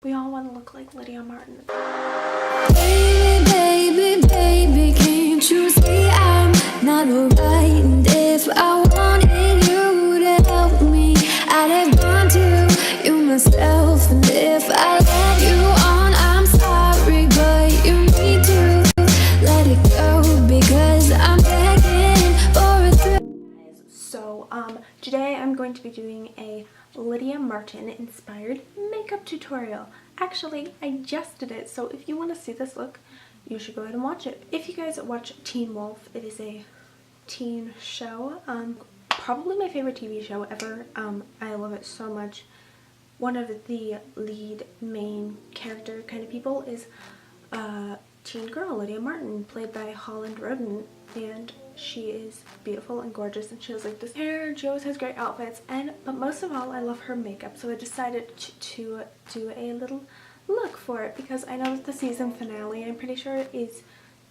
We all want to look like Lydia Martin. Baby, baby, baby, can't you see I'm not alright? And if I wanted you to help me, I'd have gone to you myself. And if I let you on, I'm sorry, but you need to let it go, because I'm begging for a thrill. So today I'm going to be doing a Lydia Martin inspired makeup tutorial. Actually, I just did it, so if you want to see this look, you should go ahead and watch it. If you guys watch Teen Wolf, it is a teen show, probably my favorite TV show ever. I love it so much. One of the lead main character kind of people is teen girl Lydia Martin, played by Holland Roden, and she is beautiful and gorgeous, and she has like this hair, and she always has great outfits, but most of all I love her makeup, so I decided to do a little look for it, because I know that the season finale, I'm pretty sure, is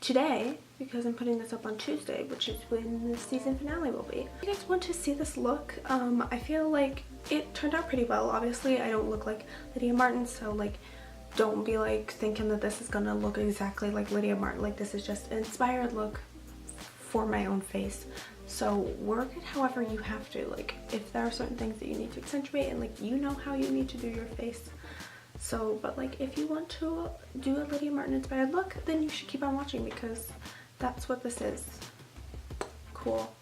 today, because I'm putting this up on Tuesday, which is when the season finale will be. If you guys want to see this look, I feel like it turned out pretty well. Obviously I don't look like Lydia Martin, so like don't be like thinking that this is gonna look exactly like Lydia Martin. Like, this is just an inspired look for my own face, so work it however you have to. Like, if there are certain things that you need to accentuate, and like you know how you need to do your face, so but like if you want to do a Lydia Martin inspired look, then you should keep on watching, because that's what this is. Cool.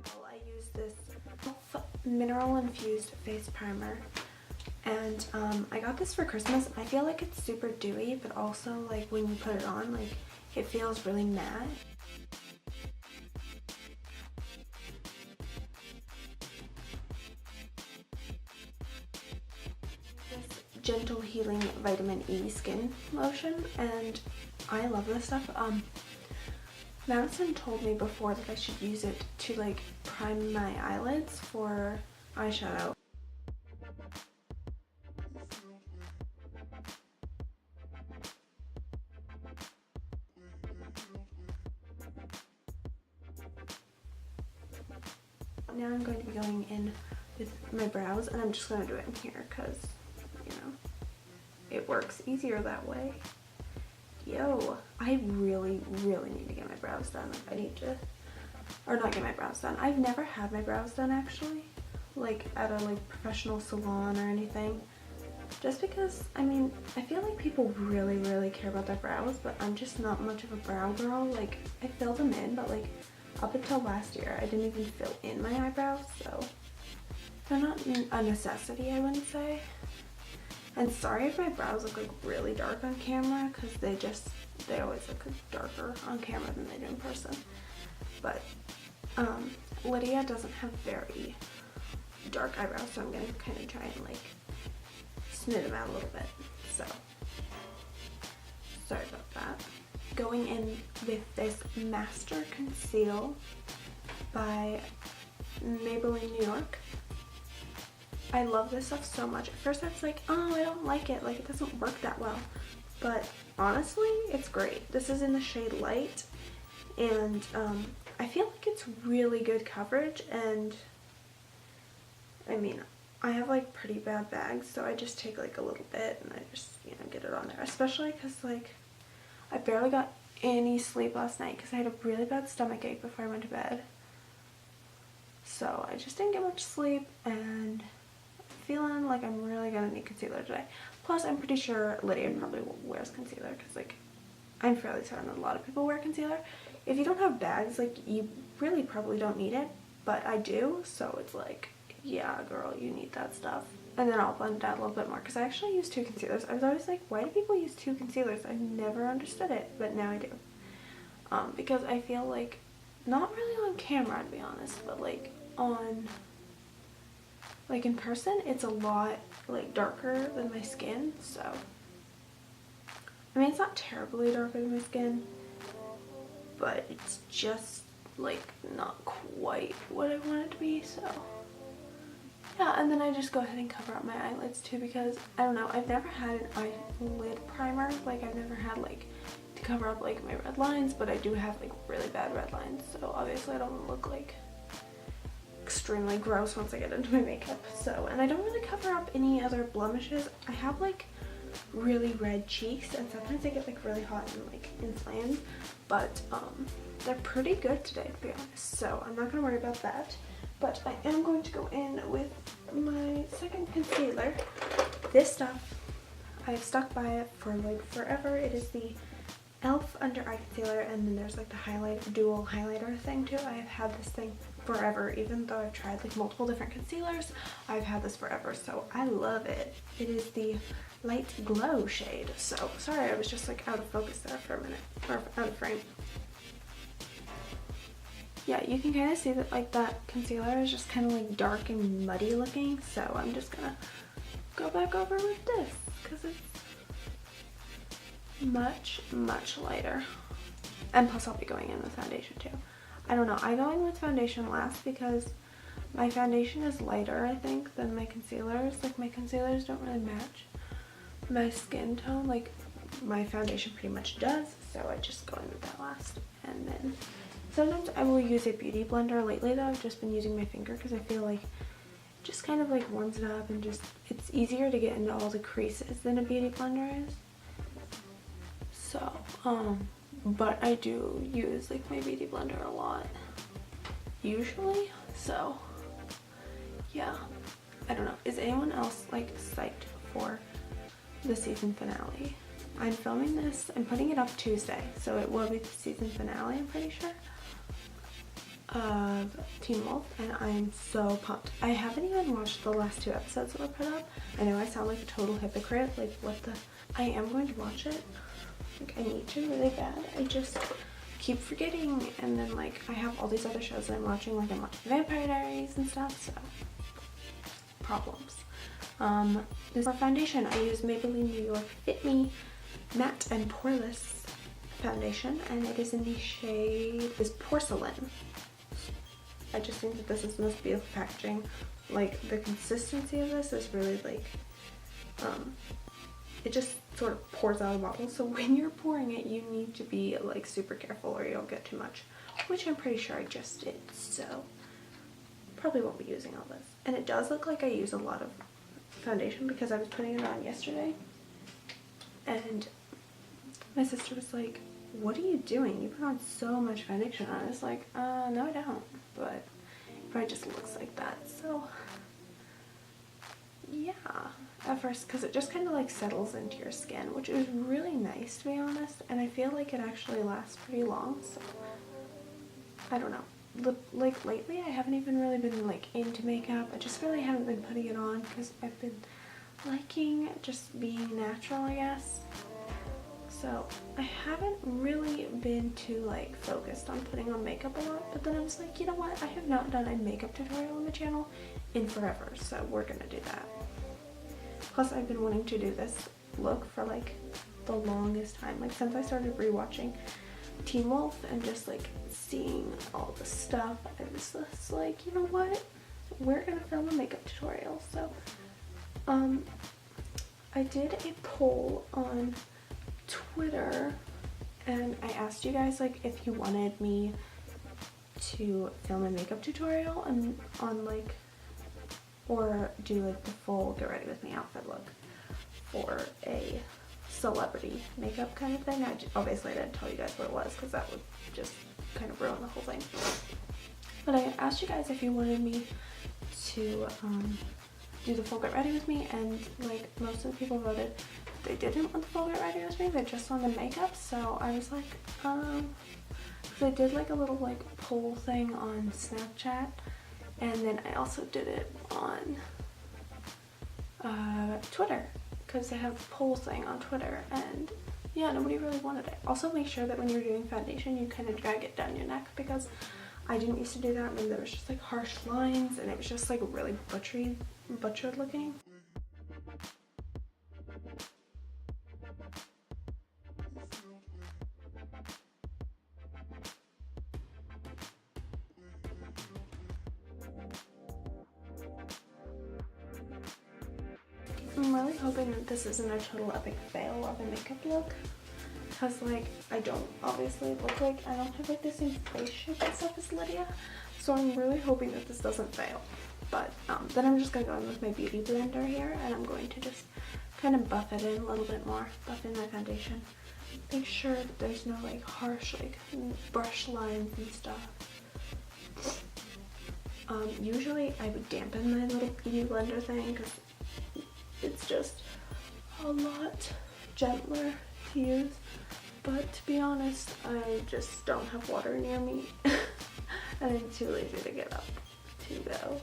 Well, I use this mineral infused face primer, and I got this for Christmas. I feel like it's super dewy, but also like when you put it on, like it feels really matte. This gentle healing vitamin E skin lotion, and I love this stuff. Madison told me before that I should use it to like prime my eyelids for eyeshadow. Now I'm going to be going in with my brows, and I'm just going to do it in here because, you know, it works easier that way. Yo, I really need to get my brows done. Like, I need to, or not get my brows done. I've never had my brows done actually, like at a like professional salon or anything. Just because, I mean, I feel like people really care about their brows, but I'm just not much of a brow girl. Like, I fill them in, but like up until last year, I didn't even fill in my eyebrows, so they're not a necessity, I wouldn't say. And sorry if my brows look like really dark on camera, because they always look darker on camera than they do in person. But Lydia doesn't have very dark eyebrows, so I'm gonna kind of try and like smooth them out a little bit. So sorry about that. Going in with this Master Conceal by Maybelline New York. I love this stuff so much. At first I was like, oh, I don't like it. Like, it doesn't work that well. But honestly, it's great. This is in the shade Light, and I feel like it's really good coverage. And I mean, I have like pretty bad bags, so I just take like a little bit and I just, you know, get it on there. Especially because like I barely got any sleep last night because I had a really bad stomach ache before I went to bed. So I just didn't get much sleep, and feeling like I'm really gonna need concealer today. Plus, I'm pretty sure Lydia probably wears concealer, because like I'm fairly certain that a lot of people wear concealer. If you don't have bags, like, you really probably don't need it, but I do, so it's like, yeah girl, you need that stuff. And then I'll blend it out a little bit more, because I actually use 2 concealers. I was always like, why do people use 2 concealers? I never understood it, but now I do. Because I feel like, not really on camera to be honest, but like on, like in person, it's a lot like darker than my skin. So I mean, it's not terribly darker than my skin, but it's just like not quite what I want it to be. So yeah, and then I just go ahead and cover up my eyelids too, because I don't know, I've never had an eyelid primer. Like, I've never had like to cover up like my red lines, but I do have like really bad red lines, so obviously I don't look like extremely gross once I get into my makeup. So, and I don't really cover up any other blemishes. I have like really red cheeks, and sometimes they get like really hot and like inflamed, but they're pretty good today, to be honest. So I'm not gonna worry about that. But I am going to go in with my second concealer. This stuff, I've stuck by it for like forever. It is the e.l.f. under eye concealer, and then there's like the dual highlighter thing too. I have had this thing forever, even though I've tried like multiple different concealers. I've had this forever, so I love it. It is the light glow shade. So sorry, I was just like out of focus there for a minute, or out of frame. Yeah, you can kind of see that like that concealer is just kind of like dark and muddy looking, so I'm just gonna go back over with this because it's much lighter. And plus I'll be going in with foundation too. I don't know, I go in with foundation last because my foundation is lighter, I think, than my concealers. Like my concealers don't really match my skin tone like my foundation pretty much does, so I just go in with that last. And then sometimes I will use a beauty blender. Lately though, I've just been using my finger because I feel like it just kind of like warms it up, and just it's easier to get into all the creases than a beauty blender is. So but I do use like my beauty blender a lot usually, so yeah. I don't know, is anyone else like psyched for the season finale? I'm filming this, I'm putting it up Tuesday, so it will be the season finale, I'm pretty sure, of Teen Wolf, and I'm so pumped. I haven't even watched the last 2 episodes that were put up. I know I sound like a total hypocrite, like what the... I am going to watch it. Like I need to really bad. I just keep forgetting, and then like I have all these other shows that I'm watching, like I'm watching Vampire Diaries and stuff, so problems. This is for foundation. I use Maybelline New York Fit Me Matte and Poreless foundation, and it is in the shade is Porcelain. I just think that this is the most beautiful packaging. Like the consistency of this is really like it just sort of pours out of the bottle, so when you're pouring it you need to be like super careful or you'll get too much, which I'm pretty sure I just did, so probably won't be using all this. And it does look like I use a lot of foundation because I was putting it on yesterday, and my sister was like, what are you doing? You put on so much foundation on. I was like, no I don't, but it probably just looks like that. So yeah, at first, because it just kind of like settles into your skin, which is really nice to be honest, and I feel like it actually lasts pretty long, so I don't know. Like lately I haven't even really been like into makeup. I just really haven't been putting it on because I've been liking just being natural, I guess. So I haven't really been too like focused on putting on makeup a lot, but then I was like, you know what, I have not done a makeup tutorial on the channel in forever, so we're gonna do that. Plus I've been wanting to do this look for like the longest time, like since I started rewatching Teen Wolf and just like seeing all the stuff. I was just like, you know what, we're gonna film a makeup tutorial. So I did a poll on Twitter and I asked you guys like if you wanted me to film a makeup tutorial on like, or do like the full get ready with me outfit look for a celebrity makeup kind of thing. Obviously I didn't tell you guys what it was because that would just kind of ruin the whole thing. But I asked you guys if you wanted me to do the full get ready with me, and like most of the people voted they didn't want the full get ready with me, they just wanted makeup. So I was like, because I did like a little like poll thing on Snapchat, and then I also did it on Twitter, because they have a poll thing on Twitter, and yeah, nobody really wanted it. Also make sure that when you're doing foundation you kind of drag it down your neck, because I didn't used to do that, and there was just like harsh lines and it was just like really butchered looking. I'm really hoping that this isn't a total epic fail of a makeup look, because like I don't obviously look like, I don't have like the same face shape and stuff as Lydia, So I'm really hoping that this doesn't fail. But then I'm just going to go in with my beauty blender here, and I'm going to just kind of buff it in a little bit more. Buff in my foundation. Make sure that there's no like harsh like brush lines and stuff. Usually I would dampen my little beauty blender thing because it's just a lot gentler to use. But to be honest, I just don't have water near me and I'm too lazy to get up to go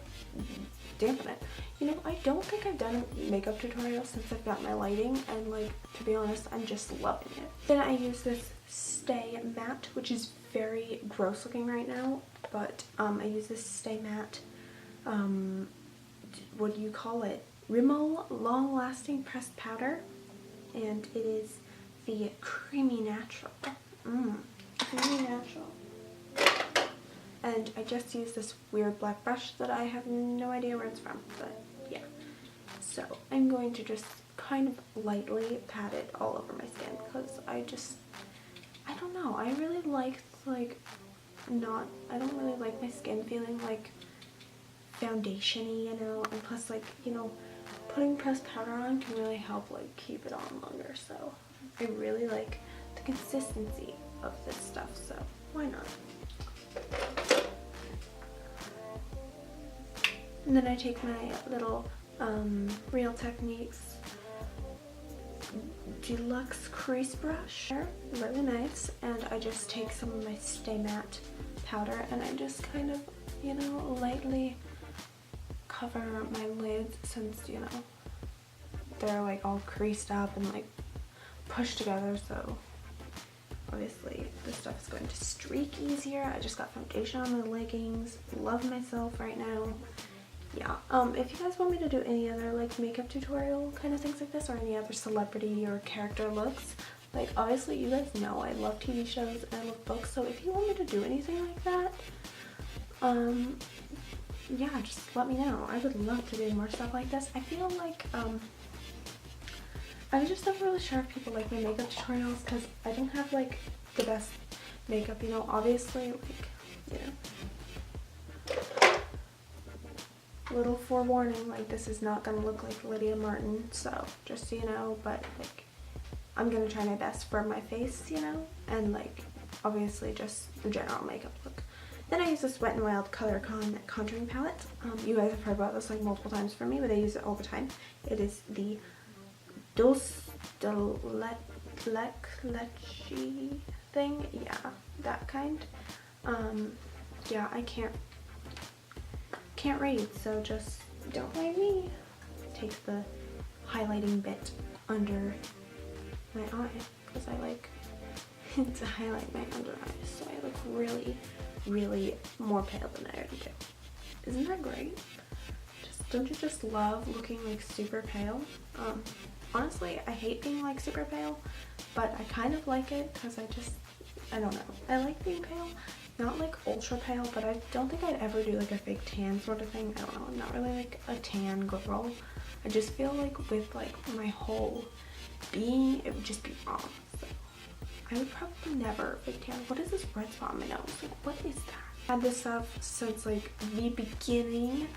dampen it. You know, I don't think I've done a makeup tutorial since I've got my lighting, and like, to be honest, I'm just loving it. Then I use this Stay Matte, which is very gross looking right now, but I use this Stay Matte, what do you call it? Rimmel Long Lasting Pressed Powder, and it is the Creamy Natural. Creamy Natural. And I just used this weird black brush that I have no idea where it's from, but yeah. So I'm going to just kind of lightly pat it all over my skin because I don't know, I really like I don't really like my skin feeling like foundation-y, you know, and plus like, you know, putting pressed powder on can really help like keep it on longer, so I really like the consistency of this stuff, so why not? And then I take my little Real Techniques Deluxe Crease Brush, really nice, and I just take some of my Stay Matte powder and I just kind of, you know, lightly cover my lids since, you know, they're like all creased up and like pushed together, so obviously this stuff is going to streak easier. I just got foundation on my leggings, love myself right now. Yeah, if you guys want me to do any other like makeup tutorial kind of things like this, or any other celebrity or character looks, like obviously you guys know I love TV shows and I love books, so if you want me to do anything like that, yeah, just let me know. I would love to do more stuff like this. I feel like I was just never really sure if people like my makeup tutorials because I don't have like the best makeup, you know, obviously, like, you know. Little forewarning, like this is not gonna look like Lydia Martin, so just so you know, but like I'm gonna try my best for my face, you know, and like obviously just the general makeup look. Then I use this Wet n Wild Color Con contouring palette. You guys have heard about this like multiple times from me, but I use it all the time. It is the Dulce de Leche thing, yeah, that kind. Yeah, I can't read, so just don't mind me. Take the highlighting bit under my eye because I like to highlight my under eyes, so I look really, really more pale than I already do. Isn't that great? Don't you just love looking like super pale? Honestly, I hate being like super pale, but I kind of like it because I don't know. I like being pale. Not like ultra pale, but I don't think I'd ever do like a fake tan sort of thing. I don't know, I'm not really like a tan girl. I just feel like with like my whole being, it would just be wrong. So I would probably never fake tan. What is this red spot on my nose? Like, what is that? I've had this stuff since like the beginning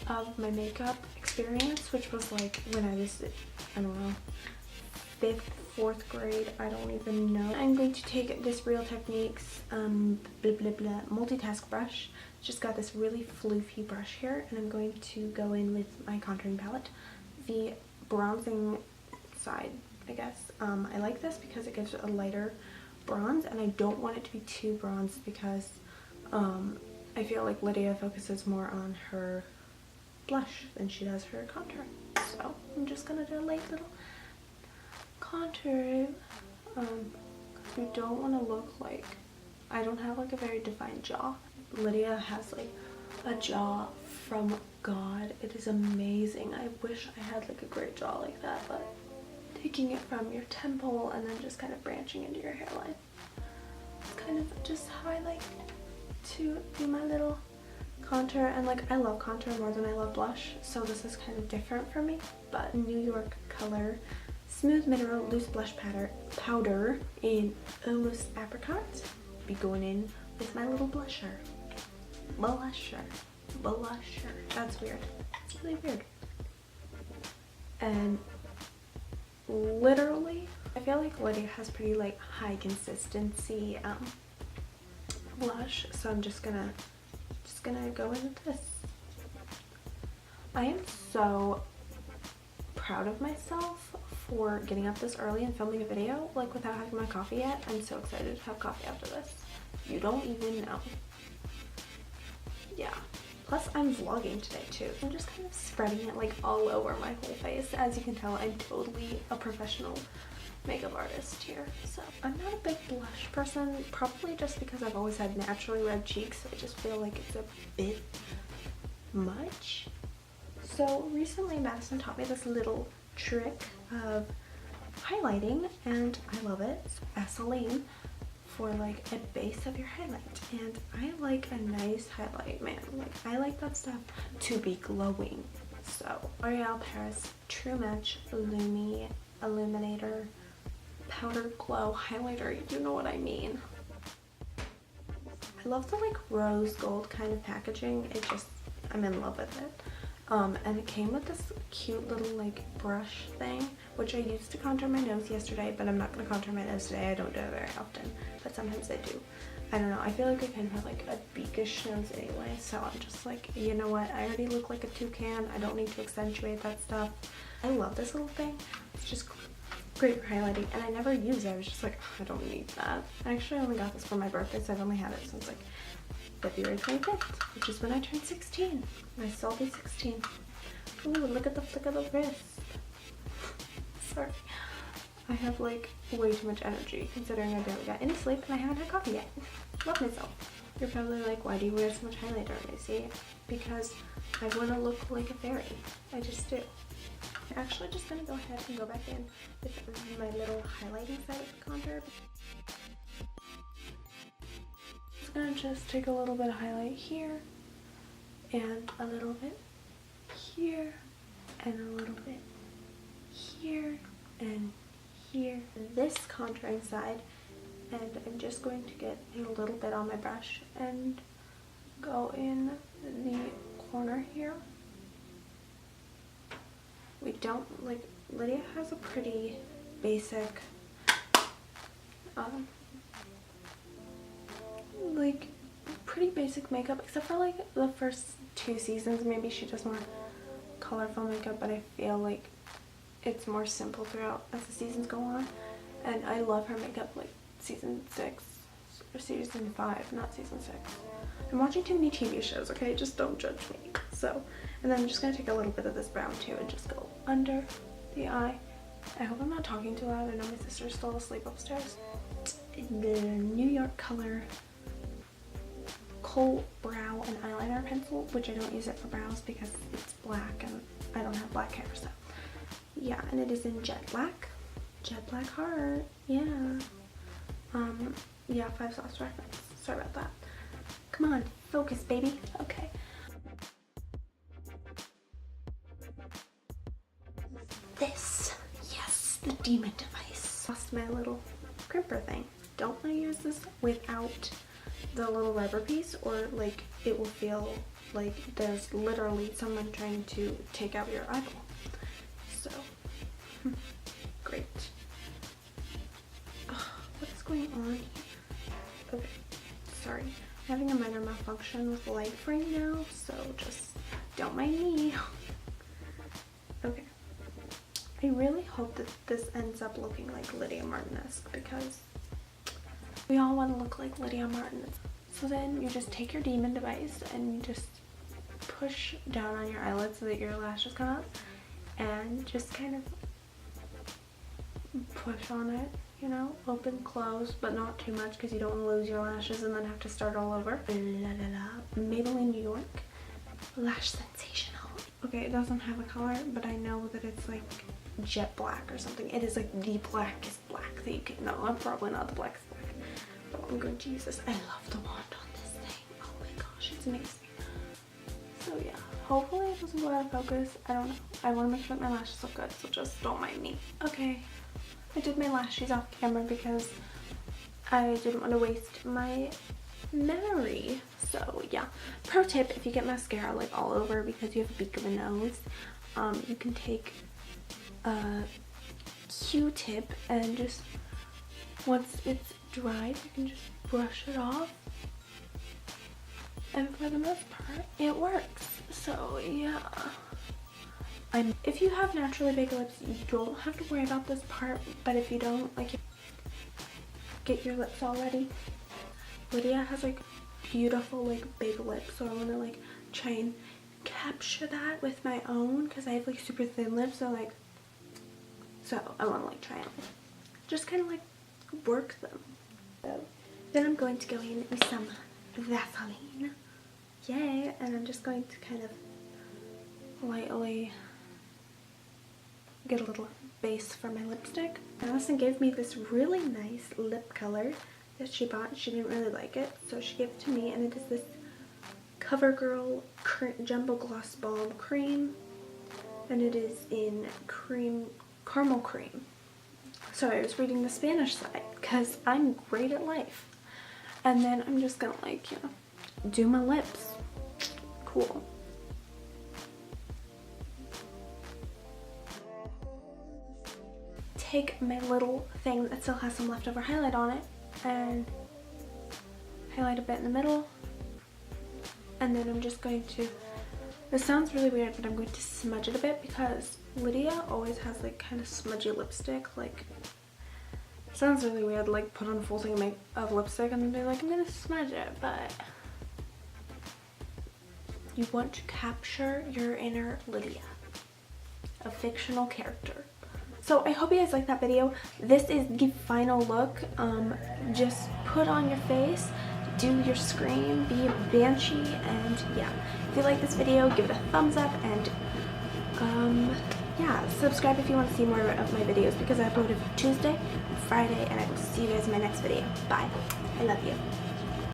of my makeup experience, which was like when I was, I don't know, 5th, 4th grade, I don't even know. I'm going to take this Real Techniques multitask brush. Just got this really floofy brush here, and I'm going to go in with my contouring palette, the bronzing side, I guess. I like this because it gives a lighter bronze, and I don't want it to be too bronzed because I feel like Lydia focuses more on her blush than she does her contour. So I'm just gonna do a light little contour because we don't want to look like I don't have like a very defined jaw. Lydia has like a jaw from God. It is amazing. I wish I had like a great jaw like that, but taking it from your temple and then just kind of branching into your hairline. It's kind of just how I like to do my little contour, and like I love contour more than I love blush, so this is kind of different for me. But New York Color Smooth Mineral Loose Blush Powder in Almost Apricot. Be going in with my little blusher. Blusher. That's weird. It's really weird. And literally, I feel like Lydia has pretty like high consistency blush, so I'm just gonna go in with this. I am so proud of myself for getting up this early and filming a video like without having my coffee yet. I'm so excited to have coffee after this. You don't even know. Yeah. Plus I'm vlogging today too. I'm just kind of spreading it like all over my whole face. As you can tell, I'm totally a professional makeup artist here. So I'm not a big blush person, probably just because I've always had naturally red cheeks. So I just feel like it's a bit much. So recently Madison taught me this little trick of highlighting and I love it. It's Vaseline for like a base of your highlight, and I like a nice highlight, man. Like I like that stuff to be glowing. So L'Oreal Paris True Match Lumi Illuminator Powder Glow Highlighter, you know what I mean. I love the like rose gold kind of packaging. It just, I'm in love with it. And it came with this cute little like brush thing, which I used to contour my nose yesterday, but I'm not going to contour my nose today. I don't do it very often, but sometimes I do. I don't know, I feel like I kind of have like a beakish nose anyway, so I'm just like, you know what, I already look like a toucan. I don't need to accentuate that stuff. I love this little thing. It's just great for highlighting, and I never use it. I was just like, oh, I don't need that. I actually only got this for my birthday, so I've only had it since like February 25th, which is when I turned 16. I still be 16. Ooh, look at the flick of the wrist. Sorry. I have like way too much energy considering I barely got any sleep and I haven't had coffee yet. Love myself. You're probably like, why do you wear so much highlighter, Macy? Because I want to look like a fairy. I just do. I'm actually just going to go ahead and go back in with my little highlighting side of the contour. I'm gonna just take a little bit of highlight here and a little bit here and a little bit here and here. This contouring side, and I'm just going to get a little bit on my brush and go in the corner here. We don't like, Lydia has a pretty basic like pretty basic makeup, except for like the first 2 seasons. Maybe she does more colorful makeup, but I feel like it's more simple throughout as the seasons go on. And I love her makeup like season 6 or season 5, not season 6. I'm watching too many TV shows, okay? Just don't judge me. So, and then I'm just gonna take a little bit of this brown too and just go under the eye. I hope I'm not talking too loud. I know my sister's still asleep upstairs. The New York color Kohl brow and eyeliner pencil, which I don't use it for brows because it's black and I don't have black hair, so yeah. And it is in jet black heart. Yeah, yeah, 5 sauce reference. Sorry about that. Come on, focus, baby. Okay. This, yes, the demon device. Lost my little crimper thing. Don't want to use this without the little rubber piece, or like it will feel like there's literally someone trying to take out your eyeball. So great. Oh, what's going on here? Okay, sorry, I'm having a minor malfunction with the light frame now, so just don't mind me. Okay, I really hope that this ends up looking like Lydia Martin-esque, because we all want to look like Lydia Martin. So then you just take your demon device and you just push down on your eyelids so that your lashes come out, and just kind of push on it, you know, open, close, but not too much because you don't want to lose your lashes and then have to start all over. La la la. Maybelline New York Lash Sensational. Okay, it doesn't have a color, but I know that it's like jet black or something. It is like the blackest black that you can. No, I'm probably not the blackest black. But I'm going to use this. I love the wand on this thing. Oh my gosh, it's amazing. So yeah, hopefully it doesn't go out of focus. I don't know. I want to make sure that my lashes look good, so just don't mind me. Okay, I did my lashes off camera because I didn't want to waste my memory. So yeah, pro tip, if you get mascara like all over because you have a beak of a nose, you can take a Q-tip and just once it's dried you can just brush it off, and for the most part it works. So yeah, if you have naturally big lips you don't have to worry about this part, but if you don't, like, get your lips all ready. Lydia has like beautiful like big lips, so I want to like try and capture that with my own because I have like super thin lips, so I want to like try and just kind of like work them. So then I'm going to go in with some Vaseline, yay, and I'm just going to kind of lightly get a little base for my lipstick. Allison gave me this really nice lip color that she bought. She didn't really like it, so she gave it to me, and it is this CoverGirl Jumbo Gloss Balm Cream, and it is in caramel cream. So I was reading the Spanish side because I'm great at life, and then I'm just gonna like, you know, do my lips. Cool. Take my little thing that still has some leftover highlight on it and highlight a bit in the middle, and then I'm just going to, this sounds really weird, but I'm going to smudge it a bit because Lydia always has like kind of smudgy lipstick. Like, it sounds really weird, like put on a full thing of lipstick and then be like, I'm gonna smudge it, but you want to capture your inner Lydia, a fictional character. So I hope you guys liked that video. This is the final look. Just put on your face, do your scream, be a banshee, and yeah. If you like this video, give it a thumbs up, and yeah, subscribe if you want to see more of my videos because I upload Tuesday and Friday, and I will see you guys in my next video. Bye. I love you.